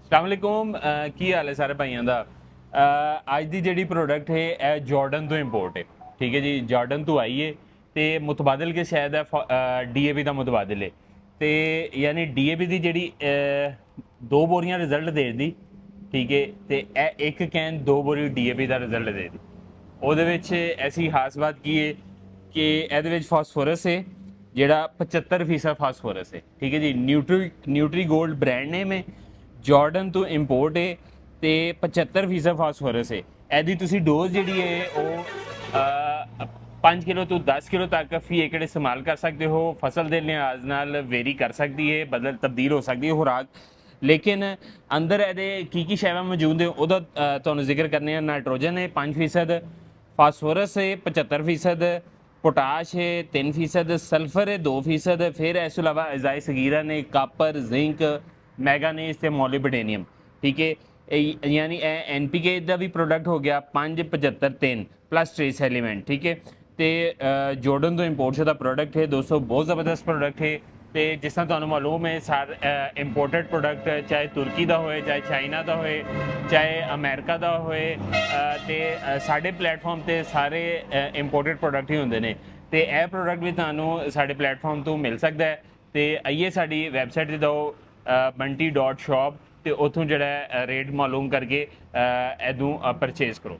अस्सलामुअलैकुम की हाल है सारे भाइयों का। अज की जी प्रोडक्ट है यह जॉर्डन तो इंपोर्ट है। ठीक है जी, जॉर्डन तो आई है तो मुतबादल के शायद DAP का मुतबादल है। तो यानी DAP की जी 2 बोरियां रिजल्ट दे दी। ठीक है, तो यह एक कैन 2 बोरी DAP का रिजल्ट दे दी। वो ऐसी खास बात की है कि ये फास्फोरस है जोड़ा 75% फास्फोरस है। ठीक है जी, न्यूट्री गोल्ड ब्रांड नेम है, जॉर्डन तो इंपोर्ट है तो 75% फास्फोरस है। यदि तुसी डोज जी है वो 5 किलो तो 10 किलो तक फी एकड़ इस्तेमाल कर सकते हो। फसल के लिहाज नाल वेरी कर सकती है, बदल तब्दील हो सकती है खुराक। लेकिन अंदर ये की शैवां मौजूद है वह तो जिक्र करने। नाइट्रोजन है 5%, फास्फोरस है 75%, पोटाश है 3%, सल्फर है 2%, फिर इस अलावा अजाई सगीरा ने कापर, जिंक, मैगानीज ते मोलिब्डेनियम। ठीक है, यानी NPK का भी प्रोडक्ट हो गया 5, 75, 3 प्लस ट्रेस एलीमेंट। ठीक है, तो जॉर्डन तो इंपोर्ट का प्रोडक्ट है दोस्तों, बहुत ज़बरदस्त प्रोडक्ट है। तो जिस तरह तुहानू मालूम है सार इंपोर्टेड प्रोडक्ट चाहे तुर्की का होए, चाहे चाइना का होए, चाहे अमेरिका का होए, तो साढ़े प्लेटफॉर्म पर सारे इंपोर्टेड प्रोडक्ट ही होंगे ने। तो यह प्रोडक्ट भी तुहानू साढ़े प्लेटफॉर्म तो मिल सकता है। तो आइए साड़ी वैबसाइट से जाओ bunty.shop, तो उतों जो रेट मालूम करके इदों परचेज करो।